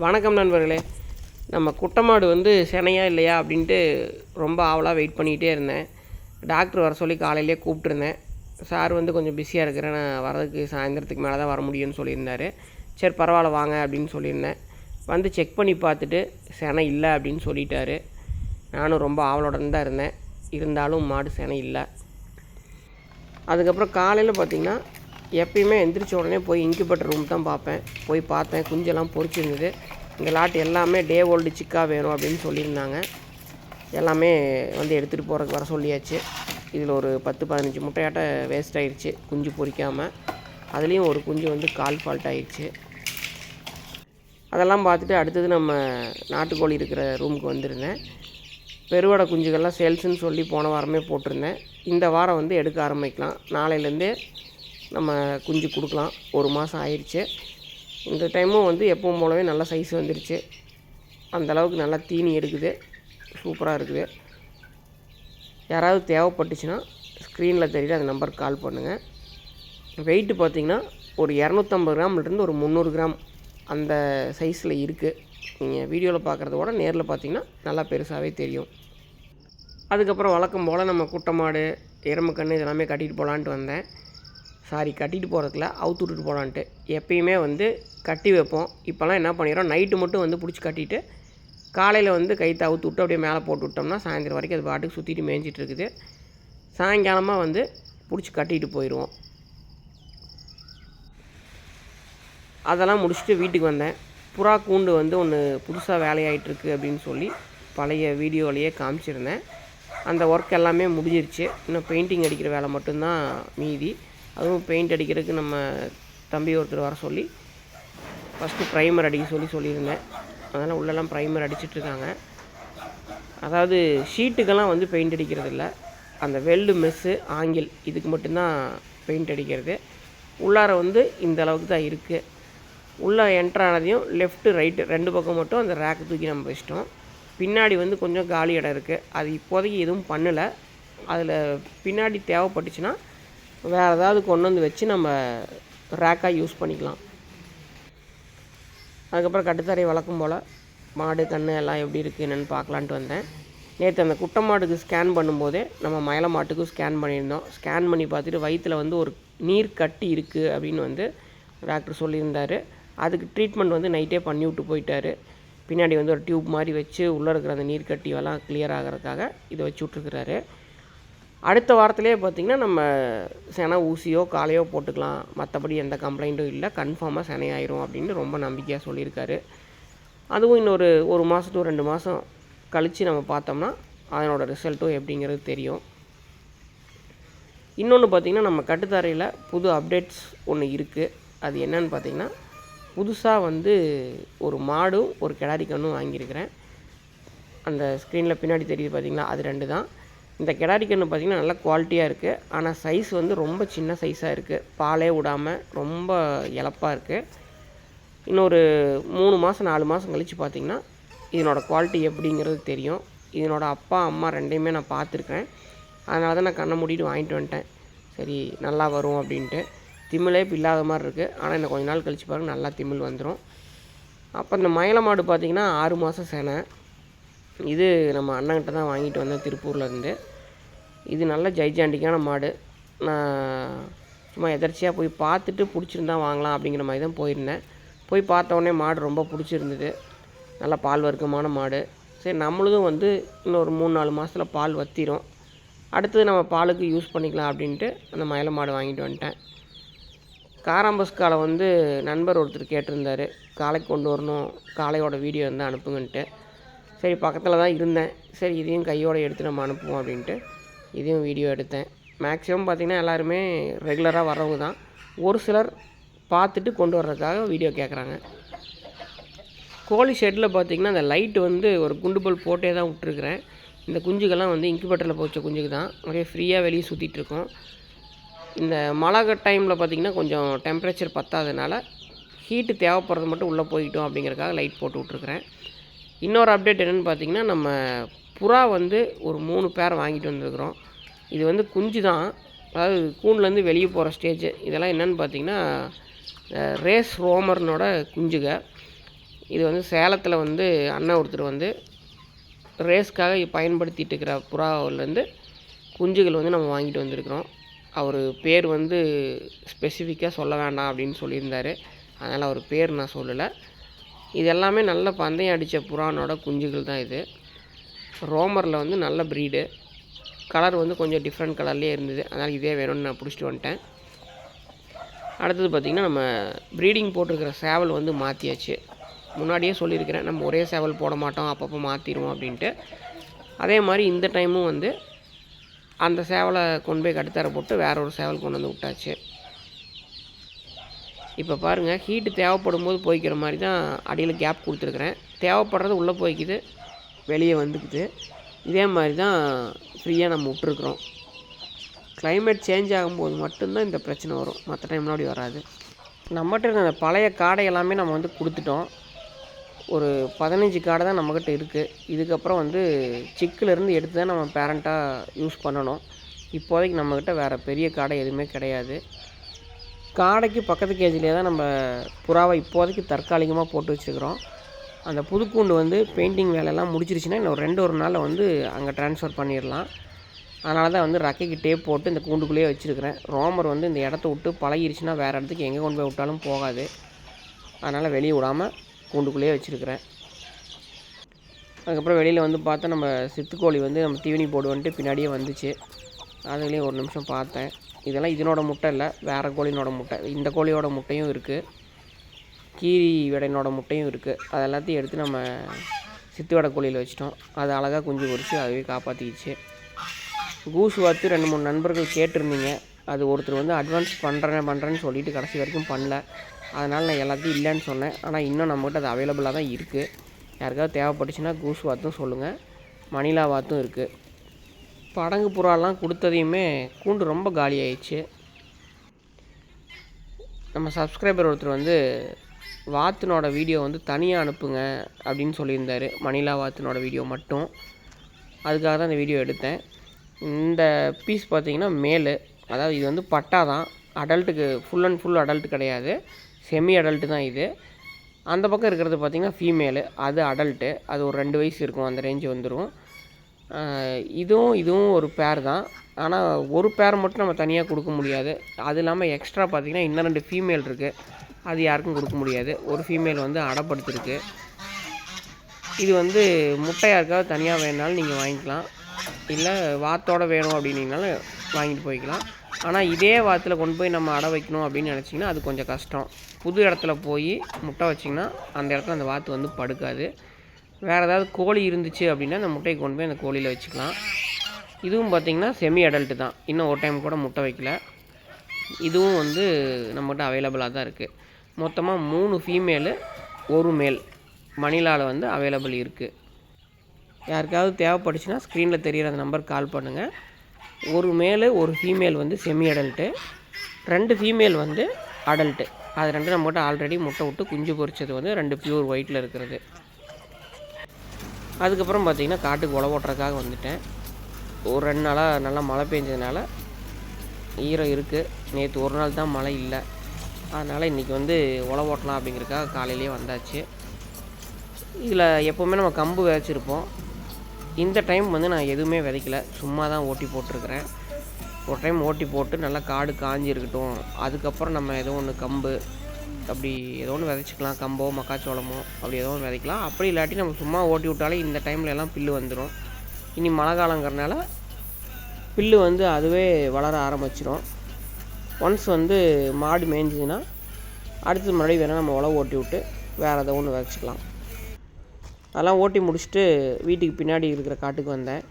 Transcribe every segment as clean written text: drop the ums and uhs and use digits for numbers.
வணக்கம் நண்பர்களே. நம்ம குட்டமாடு வந்து செனையா இல்லையா அப்படின்ட்டு ரொம்ப ஆவலாக வெயிட் பண்ணிகிட்டே இருந்தேன். டாக்டர் வர சொல்லி காலையிலே கூப்பிட்ருந்தேன். சார் வந்து கொஞ்சம் பிஸியாக இருக்கிறேன், நான் வரதுக்கு சாயந்தரத்துக்கு மேலே தான் வர முடியும்னு சொல்லியிருந்தார். சரி பரவாயில்ல வாங்க அப்படின்னு சொல்லியிருந்தேன். வந்து செக் பண்ணி பார்த்துட்டு செனை இல்லை அப்படின்னு சொல்லிட்டாரு. நானும் ரொம்ப ஆவலுடன் தான் இருந்தேன். இருந்தாலும் மாடு செனை இல்லை. அதுக்கப்புறம் காலையில் பார்த்திங்கன்னா எப்பயுமே எந்திரிச்ச உடனே போய் இன்குபேட்டர் ரூம் தான் பார்ப்பேன். போய் பார்த்தேன், குஞ்செல்லாம் பொரிச்சிருந்தது. இங்கே லாட் எல்லாமே டே ஓல்டு சிக்கா வேணும் அப்படின்னு சொல்லியிருந்தாங்க. எல்லாமே வந்து எடுத்துகிட்டு போகிறதுக்கு வர சொல்லியாச்சு. இதில் ஒரு 10-15 முட்டையாட்ட வேஸ்ட் ஆகிடுச்சு குஞ்சு பொரிக்காமல். அதுலேயும் ஒரு குஞ்சு வந்து கால் ஃபால்ட் ஆகிடுச்சு. அதெல்லாம் பார்த்துட்டு அடுத்தது நம்ம நாட்டுக்கோழி இருக்கிற ரூமுக்கு வந்திருந்தேன். பெருவடை குஞ்சுகள்லாம் சேல்ஸுன்னு சொல்லி போன வாரமே போட்டிருந்தேன். இந்த வாரம் வந்து எடுக்க ஆரம்பிக்கலாம். நாளையிலேருந்தே நம்ம குஞ்சு கொடுக்கலாம். 1 மாதம் ஆயிடுச்சு. இந்த டைமும் வந்து எப்பவும் போலவே நல்ல சைஸ் வந்துடுச்சு. அந்தளவுக்கு நல்லா தீனி எடுக்குது, சூப்பராக இருக்குது. யாராவது தேவைப்பட்டுச்சுன்னா ஸ்க்ரீனில் தெரியுது அந்த நம்பருக்கு கால் பண்ணுங்கள். வெயிட்டு பார்த்திங்கன்னா ஒரு 250 கிராம்லேருந்து ஒரு 300 கிராம் அந்த சைஸில் இருக்குது. நீங்கள் வீடியோவில் பார்க்குறத விட நேரில் பார்த்திங்கன்னா நல்லா பெருசாகவே தெரியும். அதுக்கப்புறம் வழக்கம் போல் நம்ம குட்டமாடு, எருமைக்கன்று இதெல்லாமே கட்டிட்டு போகலான்ட்டு வந்தேன். கட்டிட்டு போகிறதுக்குல அவுத்து விட்டுட்டு போகலான்ட்டு. எப்பயுமே வந்து கட்டி வைப்போம். இப்போல்லாம் என்ன பண்ணிடுறோம், நைட்டு மட்டும் வந்து பிடிச்சி கட்டிட்டு காலையில் வந்து கைத்தை அவுத்து விட்டு அப்படியே மேலே போட்டு விட்டோம்னா சாயந்தரம் வரைக்கும் அது பாட்டுக்கு சுற்றிட்டு மேய்ஞ்சிட்டு இருக்குது. சாயங்காலமாக வந்து பிடிச்சி கட்டிட்டு போயிடுவோம். அதெல்லாம் முடிச்சுட்டு வீட்டுக்கு வந்தேன். புறா கூண்டு வந்து ஒன்று புதுசாக வேலையாகிட்டுருக்கு அப்படின்னு சொல்லி பழைய வீடியோவிலையே காமிச்சிருந்தேன். அந்த ஒர்க் எல்லாமே முடிஞ்சிருச்சு. இன்னும் பெயிண்டிங் அடிக்கிற வேலை மட்டும்தான் மீதி. அதுவும் பெயிண்ட் அடிக்கிறதுக்கு நம்ம தம்பி ஒருத்தர் வர சொல்லி ஃபஸ்ட்டு ப்ரைமர் அடிக்க சொல்லியிருந்தேன். அதனால் உள்ளெல்லாம் ப்ரைமர் அடிச்சிட்ருக்காங்க. அதாவது ஷீட்டுக்கெல்லாம் வந்து பெயிண்ட் அடிக்கிறது இல்லை, அந்த வெல்டு மெஸ்ஸு ஆங்கில் இதுக்கு மட்டும்தான் பெயிண்ட் அடிக்கிறது. உள்ளார வந்து இந்த அளவுக்கு தான் இருக்குது. உள்ளே என்ட்ரானதையும் லெஃப்ட்டு ரைட்டு 2 பக்கம் மட்டும் அந்த ரேக்கு தூக்கி நம்ம வச்சிட்டோம். பின்னாடி வந்து கொஞ்சம் காலி இடம் இருக்குது. அது இப்போதைக்கு எதுவும் பண்ணலை. அதில் பின்னாடி தேவைப்பட்டுச்சுன்னா வேறு ஏதாவது கொண்டு வந்து வச்சு நம்ம ரேக்காக யூஸ் பண்ணிக்கலாம். அதுக்கப்புறம் கட்டுத்தரை வழக்கம் போல் மாடு கன்று எல்லாம் எப்படி இருக்குது என்னென்னு பார்க்கலான்ட்டு வந்தேன். நேற்று அந்த குட்டை மாட்டுக்கு ஸ்கேன் பண்ணும்போதே நம்ம மயில மாட்டுக்கும் ஸ்கேன் பண்ணியிருந்தோம். ஸ்கேன் பண்ணி பார்த்துட்டு வயிற்றில் வந்து ஒரு நீர் கட்டி இருக்குது அப்படின்னு வந்து டாக்டர் சொல்லியிருந்தார். அதுக்கு ட்ரீட்மெண்ட் வந்து நைட்டே பண்ணி விட்டு போயிட்டார். பின்னாடி வந்து ஒரு டியூப் மாதிரி வச்சு உள்ளே இருக்கிற அந்த நீர் கட்டியெல்லாம் கிளியர் ஆகிறதுக்காக இதை வச்சு விட்ருக்குறாரு. அடுத்த வாரத்திலே பார்த்திங்கன்னா நம்ம செனை ஊசியோ காலையோ போட்டுக்கலாம், மற்றபடி எந்த கம்ப்ளைண்ட்டும் இல்லை, கன்ஃபார்மாக செனையாயிரும் அப்படின்னு ரொம்ப நம்பிக்கையாக சொல்லியிருக்காரு. அதுவும் இன்னொரு 1 மாதம் to 2 மாதம் கழித்து நம்ம பார்த்தோம்னா அதனோட ரிசல்ட்டும் எப்படிங்கிறது தெரியும். இன்னொன்று பார்த்திங்கன்னா நம்ம கட்டுத்தரையில் புது அப்டேட்ஸ் ஒன்று இருக்குது. அது என்னன்னு பார்த்திங்கன்னா புதுசாக வந்து ஒரு மாடும் ஒரு கிடாரி கன்றும் வாங்கியிருக்கிறேன். அந்த ஸ்க்ரீனில் பின்னாடி தெரியுது பார்த்திங்களா, அது 2 தான். இந்த கிடாரி கன்று பார்த்திங்கன்னா நல்லா குவாலிட்டியாக இருக்குது. ஆனால் சைஸ் வந்து ரொம்ப சின்ன சைஸாக இருக்குது. பாலே விடாமல் ரொம்ப இலப்பாக இருக்குது. இன்னொரு 3 மாதம் 4 மாதம் கழித்து பார்த்திங்கன்னா இதனோட குவாலிட்டி எப்படிங்கிறது தெரியும். இதனோட அப்பா அம்மா 2யுமே நான் பார்த்துருக்கேன். அதனால தான் நான் கண்ணை மூடிட்டு வாங்கிட்டு வந்துட்டேன். சரி நல்லா வரும் அப்படின்ட்டு. திமிழே இப்போ இல்லாத மாதிரி இருக்குது. ஆனால் இன்னும் கொஞ்ச நாள் கழித்து பாருங்கள் நல்லா திமிழ் வந்துடும். அப்போ இந்த மயில மாடு பார்த்திங்கன்னா 6 மாதம் செனை. இது நம்ம அண்ணன்கிட்ட தான் வாங்கிட்டு வந்தேன் திருப்பூர்லேருந்து. இது நல்ல ஜைஜாண்டிக்கான மாடு. நான் சும்மா எதர்ச்சியாக போய் பார்த்துட்டு பிடிச்சிருந்தா வாங்கலாம் அப்படிங்கிற மாதிரி தான் போயிருந்தேன். போய் பார்த்தோடனே மாடு ரொம்ப பிடிச்சிருந்தது. நல்லா பால் வர்க்கமான மாடு. சரி நம்மளும் வந்து இன்னொரு 3-4 மாதத்தில் பால் வற்றிரும். அடுத்தது நம்ம பாலுக்கு யூஸ் பண்ணிக்கலாம் அப்படின்ட்டு அந்த மயில மாடு வாங்கிட்டு வந்துட்டேன். காராம்பஸ் காலை வந்து நண்பர் ஒருத்தர் கேட்டிருந்தார், காளைக்கு கொண்டு வரணும், காளையோட வீடியோ இருந்தால் அனுப்புங்கன்ட்டு. சரி பக்கத்தில் தான் இருந்தேன். சரி இதையும் கையோடு எடுத்து நம்ம அனுப்புவோம் அப்படின்ட்டு இதையும் வீடியோ எடுத்தேன். மேக்ஸிமம் பார்த்திங்கன்னா எல்லாருமே ரெகுலராக வர்றவங்க தான். ஒரு சிலர் பார்த்துட்டு கொண்டு வர்றதுக்காக வீடியோ கேட்குறாங்க. கோழி ஷெட்டில் பார்த்திங்கன்னா அந்த லைட்டு வந்து ஒரு குண்டு பல்ப் போட்டே தான் விட்டுருக்குறேன். இந்த குஞ்சுகள்லாம் வந்து இன்குபேட்டரில் போச்ச குஞ்சுக்கு தான் நிறைய ஃப்ரீயாக வெளியே சுற்றிட்டுருக்கோம். இந்த மழை டைமில் பார்த்திங்கன்னா கொஞ்சம் டெம்பரேச்சர் பத்தாததுனால ஹீட்டு தேவைப்படுறது மட்டும் உள்ளே போய்கிட்டோம் அப்படிங்கிறதுக்காக லைட் போட்டு விட்ருக்குறேன். இன்னொரு அப்டேட் என்னென்னு பார்த்திங்கன்னா நம்ம புறா வந்து ஒரு 3 பேர் வாங்கிட்டு வந்துருக்குறோம். இது வந்து குஞ்சு தான், அதாவது கூண்டுலேருந்து வெளியே போகிற ஸ்டேஜ். இதெல்லாம் என்னென்னு பார்த்திங்கன்னா ரேஸ் ரோமர்னோட குஞ்சுக. இது வந்து சேலத்தில் வந்து அண்ணன் ஒருத்தர் வந்து ரேஸ்க்காக பயன்படுத்திகிட்டு இருக்கிற புறாவிலேருந்து குஞ்சுகள் வந்து நம்ம வாங்கிட்டு வந்திருக்கிறோம். அவர் பேர் வந்து ஸ்பெசிஃபிக்காக சொல்ல வேண்டாம் அப்படின்னு சொல்லியிருந்தார். அதனால் அவர் பேர் நான் சொல்லலை. இது எல்லாமே நல்ல பந்தயம் அடித்த புறானோட குஞ்சுகள் தான் இது. ரோமரில் வந்து நல்ல ப்ரீடு. கலர் வந்து கொஞ்சம் டிஃப்ரெண்ட் கலர்லேயே இருந்தது. அதனால் இதே வேணும்னு நான் பிடிச்சிட்டு வந்துட்டேன். அடுத்தது பார்த்திங்கன்னா, நம்ம ப்ரீடிங் போட்டிருக்கிற சேவல் வந்து மாற்றியாச்சு. முன்னாடியே சொல்லியிருக்கிறேன், நம்ம ஒரே சேவல் போட மாட்டோம், அப்பப்போ மாற்றிடுவோம் அப்படின்ட்டு. அதே மாதிரி இந்த டைமும் வந்து அந்த சேவலை கொண்டு போய் கட்டுத்தர போட்டு வேற ஒரு சேவல் கொண்டு வந்து விட்டாச்சு. இப்போ பாருங்கள், ஹீட்டு தேவைப்படும் போது போய்க்கிற மாதிரி தான் அடியில் கேப் கொடுத்துருக்குறேன். தேவைப்படுறது உள்ளே போய்க்குது, வெளியே வந்துக்குது. இதே மாதிரி தான் ஃப்ரீயாக நம்ம விட்டுருக்குறோம். கிளைமேட் சேஞ்ச் ஆகும்போது மட்டும்தான் இந்த பிரச்சனை வரும், மற்ற டைம்லாம் அப்படி வராது. நம்மகிட்ட இருக்க அந்த பழைய காடை எல்லாமே நம்ம வந்து கொடுத்துட்டோம். ஒரு 15 காடை தான் நம்மக்கிட்ட இருக்குது. இதுக்கப்புறம் வந்து சிக்கிலேருந்து எடுத்து தான் நம்ம பேரண்ட்டாக யூஸ் பண்ணணும். இப்போதைக்கு நம்மக்கிட்ட வேறு பெரிய காடை எதுவுமே கிடையாது. காடைக்கு பக்கத்து கேஜிலே தான் நம்ம புறாவை இப்போதைக்கு தற்காலிகமாக போட்டு வச்சுருக்கிறோம். அந்த புதுக்கூண்டு வந்து பெயிண்டிங் வேலையெல்லாம் முடிச்சிருச்சுன்னா இன்னும் ஒரு நாளில் வந்து அங்கே ட்ரான்ஸ்ஃபர் பண்ணிடலாம். அதனால தான் வந்து ரக்கைக்கு டேப் போட்டு இந்த கூண்டுக்குள்ளேயே வச்சுருக்கிறேன். ரோமர் வந்து இந்த இடத்த விட்டு பழகிருச்சுன்னா வேறு இடத்துக்கு எங்கே கொண்டு போய் விட்டாலும் போகாது. அதனால் வெளியே விடாமல் கூண்டுக்குள்ளேயே வச்சுருக்கிறேன். அதுக்கப்புறம் வெளியில் வந்து பார்த்தா நம்ம சித்துக்கோழி வந்து நம்ம தீவனி போடுவோன்ட்டு பின்னாடியே வந்துச்சு. அதுலேயும் ஒரு நிமிஷம் பார்த்தேன். இதெல்லாம் இதனோட முட்டை இல்லை, வேறு கோழினோட முட்டை. இந்த கோழியோட முட்டையும் இருக்குது, கீரி விடையினோட முட்டையும் இருக்குது. அது எல்லாத்தையும் எடுத்து நம்ம சித்து வடை கோழியில் வச்சிட்டோம். அது அழகாக குஞ்சு பொரிச்சு அதுவே காப்பாற்றிக்கிச்சு. கூஸ் வாத்து 2-3 நண்பர்கள் கேட்டிருந்தீங்க. அது ஒருத்தர் வந்து அட்வான்ஸ் பண்ணுறேன்னு சொல்லிவிட்டு கடைசி வரைக்கும் பண்ணல. அதனால் நான் எல்லாத்தையும் இல்லைன்னு சொன்னேன். ஆனால் இன்னும் நம்மகிட்ட அது அவைலபிளாக தான் இருக்குது. யாருக்காவது தேவைப்பட்டுச்சுன்னா கூஸ் வாத்தும் சொல்லுங்கள், மணிலா வாத்தும் இருக்குது. படங்கு புறாலாம் கொடுத்ததையுமே கூண்டு ரொம்ப காலி ஆயிடுச்சு. நம்ம சப்ஸ்கிரைபர் ஒருத்தர் வந்து வாத்தினோட வீடியோ வந்து தனியாக அனுப்புங்க அப்படின்னு சொல்லியிருந்தார், மணிலா வாத்தினோட வீடியோ மட்டும். அதுக்காக தான் இந்த வீடியோ எடுத்தேன். இந்த பீஸ் பார்த்திங்கன்னா மேலு, அதாவது இது வந்து பட்டா தான், அடல்ட்டுக்கு ஃபுல் அண்ட் ஃபுல் அடல்ட்டு கிடையாது, செமி அடல்ட்டு தான் இது. அந்த பக்கம் இருக்கிறது பார்த்திங்கன்னா ஃபீமேலு, அது அடல்ட்டு. அது ஒரு 2 வயசு இருக்கும், அந்த ரேஞ்சு வந்துடும். இதுவும் ஒரு பேர் தான். ஆனால் ஒரு பேர் மட்டும் நம்ம தனியாக கொடுக்க முடியாது. அது இல்லாமல் எக்ஸ்ட்ரா பார்த்திங்கன்னா இன்னும் 2 ஃபீமேல் இருக்குது, அது யாருக்கும் கொடுக்க முடியாது. ஒரு ஃபீமேல் வந்து அடைப்படுத்திருக்கு. இது வந்து முட்டை யாருக்காவது தனியாக வேணுனாலும் நீங்கள் வாங்கிக்கலாம், இல்லை வாத்தோடு வேணும் அப்படின்னீங்கனாலும் வாங்கிட்டு போய்க்கலாம். ஆனால் இதே வாத்தில் கொண்டு போய் நம்ம அடை வைக்கணும் அப்படின்னு நினச்சிங்கன்னா அது கொஞ்சம் கஷ்டம். புது இடத்துல போய் முட்டை வச்சிங்கன்னா அந்த இடத்துல அந்த வாத்து வந்து படுக்காது. வேறு ஏதாவது கோழி இருந்துச்சு அப்படின்னா அந்த முட்டையை கொண்டு போய் அந்த கோழியில் வச்சுக்கலாம். இதுவும் பார்த்திங்கன்னா செமி அடல்ட்டு தான், இன்னும் ஒரு டைம் கூட முட்டை வைக்கல. இதுவும் வந்து நம்மகிட்ட அவைலபிளாக தான் இருக்குது. மொத்தமாக 3 ஃபீமேலு 1 மேல் மணிலாவில் வந்து அவைலபிள் இருக்குது. யாருக்காவது தேவைப்பட்டுச்சுன்னா ஸ்க்ரீனில் தெரிகிற அந்த நம்பருக்கு கால் பண்ணுங்கள். 1 மேலு 1 ஃபீமேல் வந்து செமி அடல்ட்டு, 2 ஃபீமேல் வந்து அடல்ட்டு. அது 2 நம்மகிட்ட ஆல்ரெடி முட்டை விட்டு குஞ்சு பொரிச்சது வந்து 2 பியூர் ஒயிட்டில் இருக்கிறது. அதுக்கப்புறம் பார்த்திங்கன்னா காட்டுக்கு உழவு ஓட்டுறதுக்காக வந்துட்டேன். ஒரு 2 நாளாக நல்லா மழை பெஞ்சதுனால ஈரம் இருக்குது. நேற்று ஒரு நாள் தான் மழை இல்லை, அதனால் இன்றைக்கி வந்து உழவு ஓட்டலாம் அப்படிங்கிறதுக்காக காலையிலேயே வந்தாச்சு. இதில் எப்போவுமே நம்ம கம்பு விதைச்சிருப்போம். இந்த டைம் வந்து நான் எதுவுமே விதைக்கல, சும்மா தான் ஓட்டி போட்டிருக்கிறேன். ஒரு டைம் ஓட்டி போட்டு நல்லா காடு காஞ்சி இருக்கட்டும், அதுக்கப்புறம் நம்ம ஏதோ ஒன்று கம்பு அப்படி ஏதோ ஒன்று விதைச்சிக்கலாம், கம்போ மக்காச்சோளமோ அப்படி ஏதோ ஒன்று விதைக்கலாம். அப்படி இல்லாட்டி நம்ம சும்மா ஓட்டி விட்டாலே இந்த டைமில் எல்லாம் புல்லு வந்துடும். இனி மழை காலங்கிறனால புல்லு வந்து அதுவே வளர ஆரம்பிச்சிடும். ஒன்ஸ் வந்து மாடு மேய்ஞ்சிதுன்னா அடுத்து மறுபடியும் வேணால் நம்ம உழவு ஓட்டி விட்டு வேறு ஏதோ ஒன்று விதைச்சிக்கலாம். அதெல்லாம் ஓட்டி முடிச்சுட்டு வீட்டுக்கு பின்னாடி இருக்கிற காட்டுக்கு வந்தேன்.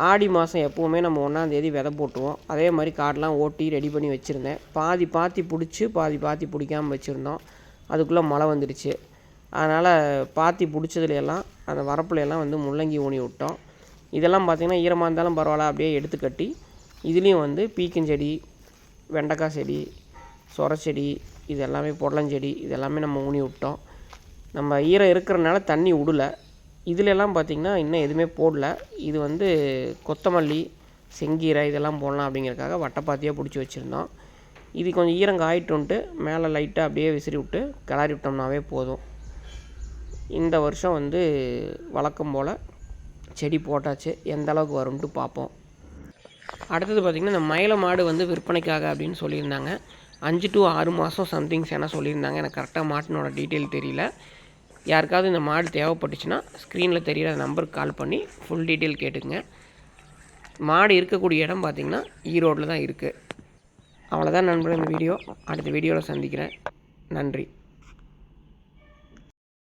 ஆடி மாதம் எப்போவுமே நம்ம 1ஆந்தேதி விதை போட்டுருவோம். அதே மாதிரி காடெலாம் ஓட்டி ரெடி பண்ணி வச்சுருந்தேன். பாத்தி பிடிச்சி பாத்தி பிடிக்காமல் வச்சுருந்தோம். அதுக்குள்ளே மழை வந்துடுச்சு. அதனால் பாத்தி பிடிச்சதுலையெல்லாம் அந்த வரப்புலையெல்லாம் வந்து முள்ளங்கி ஊனி விட்டோம். இதெல்லாம் பார்த்திங்கன்னா ஈரமாக இருந்தாலும் பரவாயில்ல, அப்படியே எடுத்து கட்டி இதுலேயும் வந்து பீக்கஞ்செடி, வெண்டைக்காய் செடி, சொரச்செடி, இது எல்லாமே புடலஞ்செடி, இது எல்லாமே நம்ம ஊனி விட்டோம். நம்ம ஈரம் இருக்கிறனால தண்ணி விடல. இதிலெல்லாம் பார்த்திங்கன்னா இன்னும் எதுவுமே போடல. இது வந்து கொத்தமல்லி, செங்கீரை இதெல்லாம் போடலாம் அப்படிங்கிறதுக்காக வட்டைப்பாத்தியாக பிடிச்சி வச்சுருந்தோம். இது கொஞ்சம் ஈரம் காயிட்டுன்ட்டு மேலே லைட்டாக அப்படியே விசிறி விட்டு கிளறி விட்டோம்னாவே போதும். இந்த வருஷம் வந்து வழக்கம் போல் செடி போட்டாச்சு. எந்த அளவுக்கு வரும்ன்ட்டு பார்ப்போம். அடுத்தது பார்த்திங்கன்னா இந்த மயில மாடு வந்து விற்பனைக்காக அப்படின்னு சொல்லியிருந்தாங்க. 5 to 6 மாதம் சம்திங்ஸ் என சொல்லியிருந்தாங்க. எனக்கு கரெக்டாக மாட்டினோட டீட்டெயில் தெரியல. யாருக்காவது இந்த மாடு தேவைப்பட்டுச்சுன்னா ஸ்க்ரீனில் தெரிகிற நம்பருக்கு கால் பண்ணி ஃபுல் டீட்டெயில் கேட்டுக்குங்க. மாடு இருக்கக்கூடிய இடம் பார்த்திங்கன்னா ஈரோட்டில் தான் இருக்குது. அவ்வளோதான் நண்பர்களே இந்த வீடியோ. அடுத்த வீடியோவில் சந்திக்கிறேன். நன்றி.